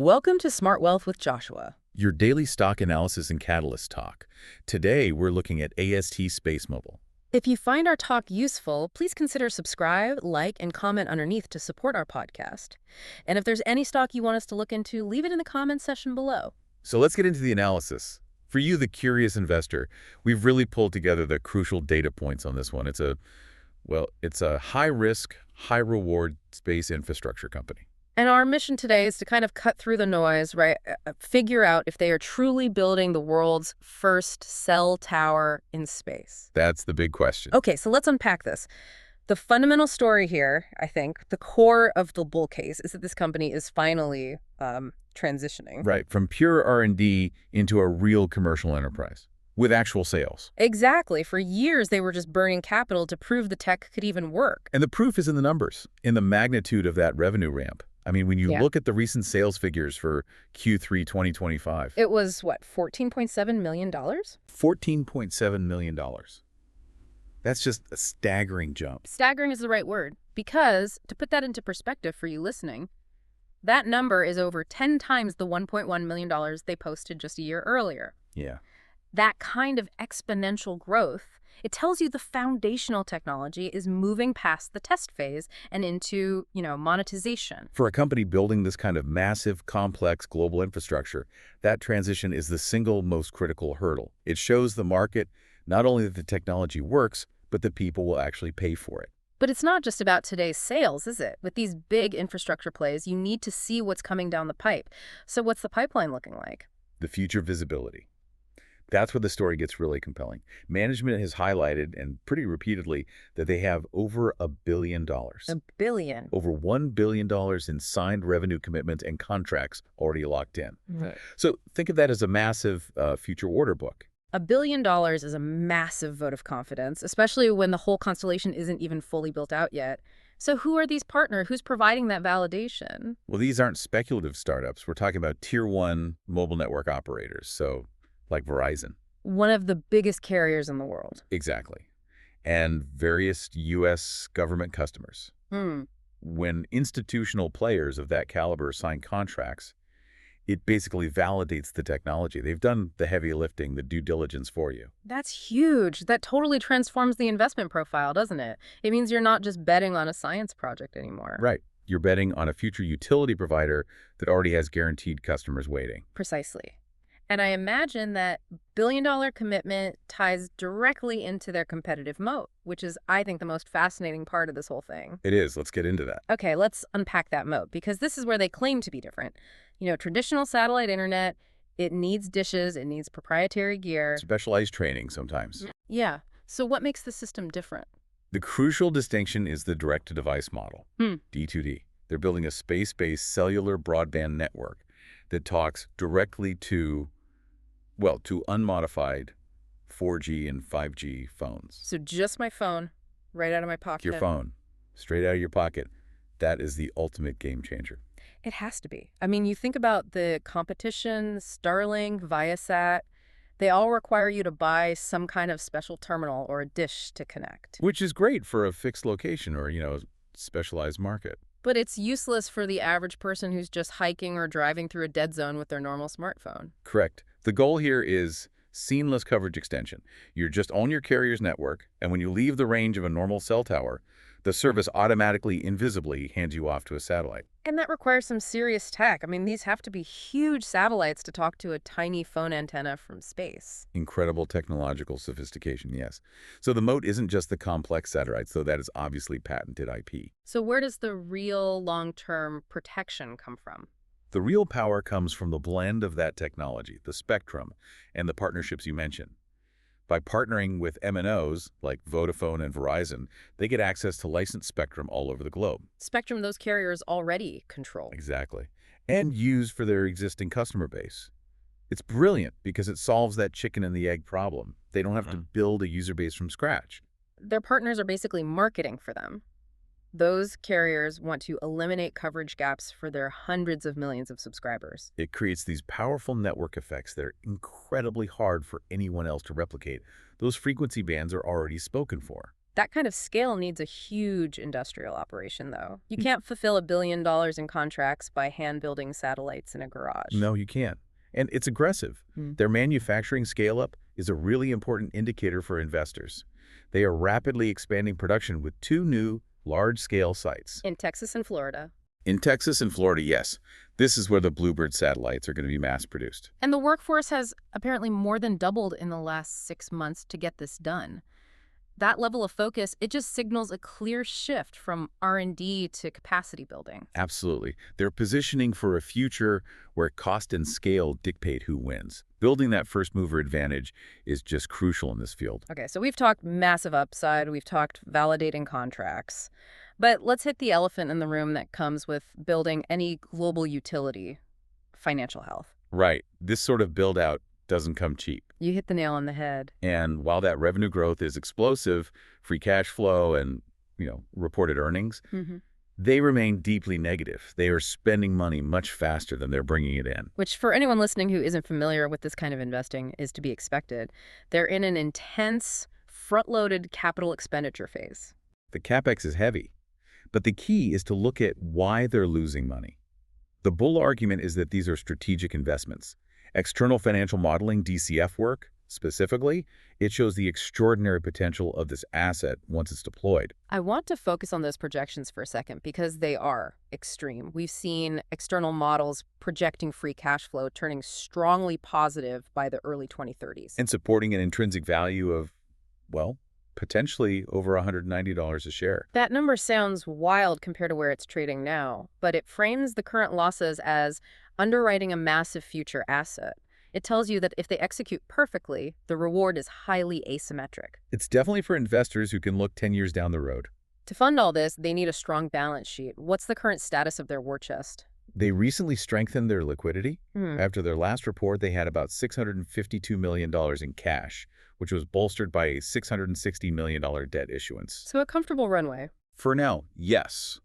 Welcome to Smart Wealth with Joshua. Your daily stock analysis and catalyst talk. Today, we're looking at AST SpaceMobile. If you find our talk useful, please consider subscribe, like, and comment underneath to support our podcast. And if there's any stock you want us to look into, leave it in the comments section below. So let's get into the analysis. For you, the curious investor, we've really pulled together the crucial data points on this one. It's a high-risk, high-reward space infrastructure company. And our mission today is to kind of cut through the noise, right? Figure out if they are truly building the world's first cell tower in space. That's the big question. Okay, so let's unpack this. The fundamental story here, I think, the core of the bull case is that this company is finally transitioning. Right, from pure R&D into a real commercial enterprise with actual sales. Exactly. For years, they were just burning capital to prove the tech could even work. And the proof is in the numbers, in the magnitude of that revenue ramp. I mean, when you look at the recent sales figures for Q3 2025. It was, what, $14.7 million? $14.7 million. That's just a staggering jump. Staggering is the right word, because, to put that into perspective for you listening, that number is over 10 times the $1.1 million they posted just a year earlier. Yeah. That kind of exponential growth, it tells you the foundational technology is moving past the test phase and into, monetization. For a company building this kind of massive, complex global infrastructure, that transition is the single most critical hurdle. It shows the market not only that the technology works, but that people will actually pay for it. But it's not just about today's sales, is it? With these big infrastructure plays, you need to see what's coming down the pipe. So what's the pipeline looking like? The future visibility. That's where the story gets really compelling. Management has highlighted, and pretty repeatedly, that they have over $1 billion. $1 billion. Over $1 billion in signed revenue commitments and contracts already locked in. Right. So think of that as a massive future order book. $1 billion is a massive vote of confidence, especially when the whole constellation isn't even fully built out yet. So who are these partners? Who's providing that validation? Well, these aren't speculative startups. We're talking about tier one mobile network operators. So like Verizon. One of the biggest carriers in the world. Exactly. And various U.S. government customers. When institutional players of that caliber sign contracts, it basically validates the technology. They've done the heavy lifting, the due diligence for you. That's huge. That totally transforms the investment profile, doesn't it? It means you're not just betting on a science project anymore. Right. You're betting on a future utility provider that already has guaranteed customers waiting. Precisely. And I imagine that billion-dollar commitment ties directly into their competitive moat, which is, I think, the most fascinating part of this whole thing. It is. Let's get into that. Okay, let's unpack that moat, because this is where they claim to be different. Traditional satellite internet, it needs dishes, it needs proprietary gear. Specialized training sometimes. Yeah. So what makes the system different? The crucial distinction is the direct-to-device model, D2D. They're building a space-based cellular broadband network that talks directly to unmodified 4G and 5G phones. So just my phone, right out of my pocket. Your phone, straight out of your pocket. That is the ultimate game changer. It has to be. I mean, you think about the competition, Starlink, Viasat, they all require you to buy some kind of special terminal or a dish to connect. Which is great for a fixed location or, specialized market. But it's useless for the average person who's just hiking or driving through a dead zone with their normal smartphone. Correct. The goal here is seamless coverage extension. You're just on your carrier's network, and when you leave the range of a normal cell tower, the service automatically, invisibly hands you off to a satellite. And that requires some serious tech. I mean, these have to be huge satellites to talk to a tiny phone antenna from space. Incredible technological sophistication, yes. So the moat isn't just the complex satellites, though that is obviously patented IP. So where does the real long-term protection come from? The real power comes from the blend of that technology, the spectrum, and the partnerships you mentioned. By partnering with MNOs like Vodafone and Verizon, they get access to licensed spectrum all over the globe. Spectrum those carriers already control. Exactly. And use for their existing customer base. It's brilliant because it solves that chicken and the egg problem. They don't have to build a user base from scratch. Their partners are basically marketing for them. Those carriers want to eliminate coverage gaps for their hundreds of millions of subscribers. It creates these powerful network effects that are incredibly hard for anyone else to replicate. Those frequency bands are already spoken for. That kind of scale needs a huge industrial operation, though. You can't fulfill $1 billion in contracts by hand-building satellites in a garage. No, you can't. And it's aggressive. Hmm. Their manufacturing scale-up is a really important indicator for investors. They are rapidly expanding production with two new large-scale sites. In Texas and Florida. In Texas and Florida, yes. This is where the Bluebird satellites are going to be mass-produced. And the workforce has apparently more than doubled in the last 6 months to get this done. That level of focus, it just signals a clear shift from R&D to capacity building. Absolutely. They're positioning for a future where cost and scale dictate who wins. Building that first-mover advantage is just crucial in this field. Okay, so we've talked massive upside, we've talked validating contracts, but let's hit the elephant in the room that comes with building any global utility, financial health. Right. This sort of build-out doesn't come cheap. You hit the nail on the head. And while that revenue growth is explosive, free cash flow and, reported earnings, they remain deeply negative. They are spending money much faster than they're bringing it in. Which, for anyone listening who isn't familiar with this kind of investing, is to be expected. They're in an intense, front-loaded capital expenditure phase. The CapEx is heavy, but the key is to look at why they're losing money. The bull argument is that these are strategic investments. External financial modeling, DCF work, specifically, it shows the extraordinary potential of this asset once it's deployed. I want to focus on those projections for a second because they are extreme. We've seen external models projecting free cash flow turning strongly positive by the early 2030s. And supporting an intrinsic value of, well, potentially over $190 a share. That number sounds wild compared to where it's trading now, but it frames the current losses as underwriting a massive future asset. It tells you that if they execute perfectly, the reward is highly asymmetric. It's definitely for investors who can look 10 years down the road. To fund all this, they need a strong balance sheet. What's the current status of their war chest? They recently strengthened their liquidity. After their last report, they had about $652 million in cash, which was bolstered by a $660 million debt issuance. So a comfortable runway. For now, yes.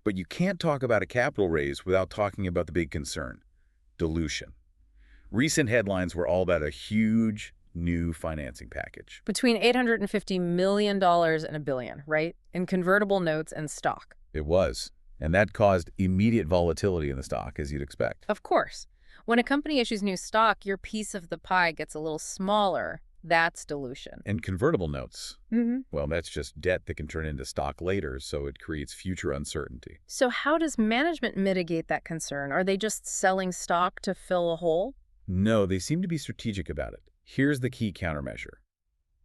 But you can't talk about a capital raise without talking about the big concern, dilution. Recent headlines were all about a huge new financing package. Between $850 million and $1 billion, right? In convertible notes and stock. It was. And that caused immediate volatility in the stock, as you'd expect. Of course. When a company issues new stock, your piece of the pie gets a little smaller. That's dilution. And convertible notes, well, that's just debt that can turn into stock later, so it creates future uncertainty. So how does management mitigate that concern? Are they just selling stock to fill a hole? No, they seem to be strategic about it. Here's the key countermeasure.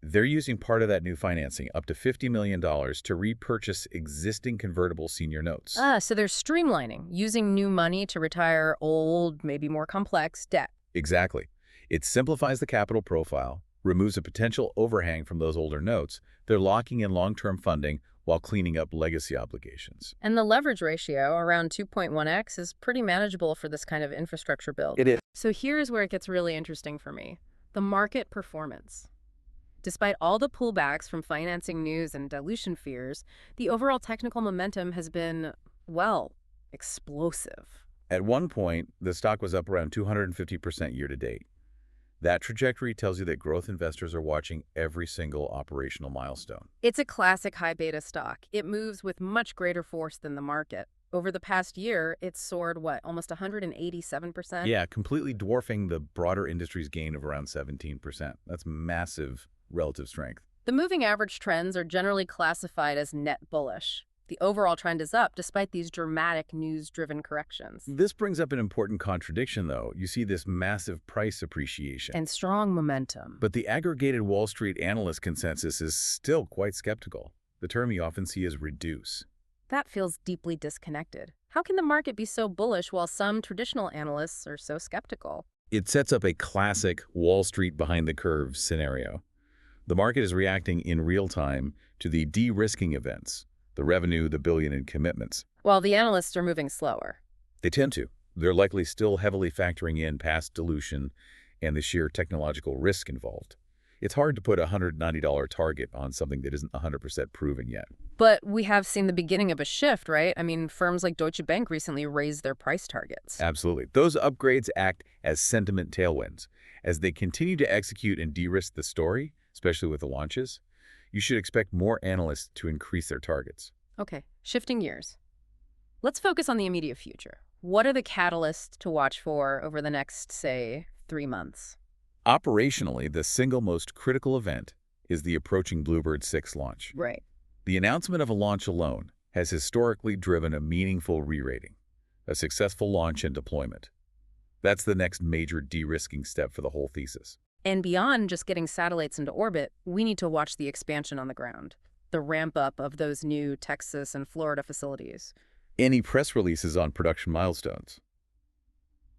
They're using part of that new financing, up to $50 million, to repurchase existing convertible senior notes. So they're streamlining, using new money to retire old, maybe more complex debt. Exactly. It simplifies the capital profile, removes a potential overhang from those older notes. They're locking in long-term funding while cleaning up legacy obligations. And the leverage ratio, around 2.1x, is pretty manageable for this kind of infrastructure build. It is. So here's where it gets really interesting for me. The market performance. Despite all the pullbacks from financing news and dilution fears, the overall technical momentum has been, well, explosive. At one point, the stock was up around 250% year to date. That trajectory tells you that growth investors are watching every single operational milestone. It's a classic high beta stock. It moves with much greater force than the market. Over the past year, it's soared, almost 187%? Yeah, completely dwarfing the broader industry's gain of around 17%. That's massive relative strength. The moving average trends are generally classified as net bullish. The overall trend is up despite these dramatic news-driven corrections. This brings up an important contradiction, though. You see this massive price appreciation. And strong momentum. But the aggregated Wall Street analyst consensus is still quite skeptical. The term you often see is reduce. That feels deeply disconnected. How can the market be so bullish while some traditional analysts are so skeptical? It sets up a classic Wall Street behind-the-curve scenario. The market is reacting in real time to the de-risking events, the revenue, the billion in commitments. While the analysts are moving slower. They tend to. They're likely still heavily factoring in past dilution and the sheer technological risk involved. It's hard to put a $190 target on something that isn't 100% proven yet. But we have seen the beginning of a shift, right? I mean, firms like Deutsche Bank recently raised their price targets. Absolutely. Those upgrades act as sentiment tailwinds. As they continue to execute and de-risk the story, especially with the launches, you should expect more analysts to increase their targets. Okay, shifting gears. Let's focus on the immediate future. What are the catalysts to watch for over the next, say, 3 months? Operationally, the single most critical event is the approaching Bluebird 6 launch. Right. The announcement of a launch alone has historically driven a meaningful re-rating, a successful launch and deployment. That's the next major de-risking step for the whole thesis. And beyond just getting satellites into orbit, we need to watch the expansion on the ground, the ramp up of those new Texas and Florida facilities. Any press releases on production milestones?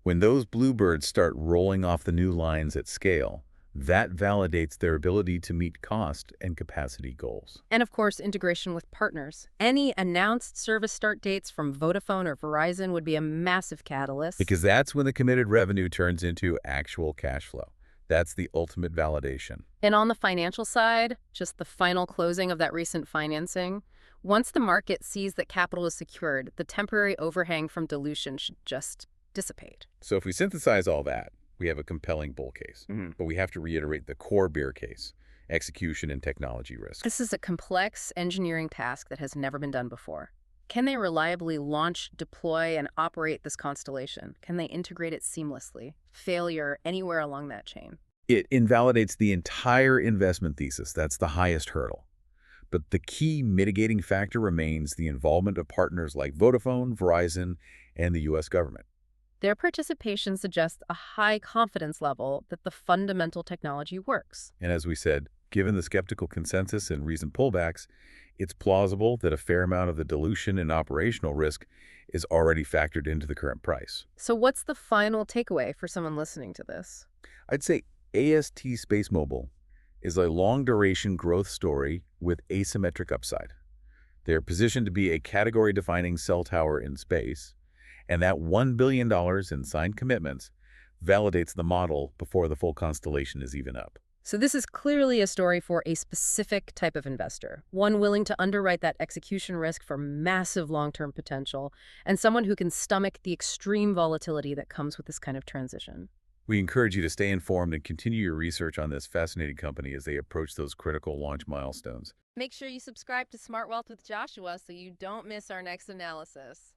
When those Bluebirds start rolling off the new lines at scale, that validates their ability to meet cost and capacity goals. And of course, integration with partners. Any announced service start dates from Vodafone or Verizon would be a massive catalyst. Because that's when the committed revenue turns into actual cash flow. That's the ultimate validation. And on the financial side, just the final closing of that recent financing. Once the market sees that capital is secured, the temporary overhang from dilution should just dissipate. So if we synthesize all that, we have a compelling bull case. But we have to reiterate the core bear case: execution and technology risk. This is a complex engineering task that has never been done before. Can they reliably launch, deploy, and operate this constellation? Can they integrate it seamlessly? Failure anywhere along that chain? It invalidates the entire investment thesis. That's the highest hurdle. But the key mitigating factor remains the involvement of partners like Vodafone, Verizon, and the U.S. government. Their participation suggests a high confidence level that the fundamental technology works. And as we said, given the skeptical consensus and recent pullbacks, it's plausible that a fair amount of the dilution and operational risk is already factored into the current price. So what's the final takeaway for someone listening to this? I'd say AST SpaceMobile is a long-duration growth story with asymmetric upside. They're positioned to be a category-defining cell tower in space, and that $1 billion in signed commitments validates the model before the full constellation is even up. So this is clearly a story for a specific type of investor, one willing to underwrite that execution risk for massive long-term potential, and someone who can stomach the extreme volatility that comes with this kind of transition. We encourage you to stay informed and continue your research on this fascinating company as they approach those critical launch milestones. Make sure you subscribe to Smart Wealth with Joshua so you don't miss our next analysis.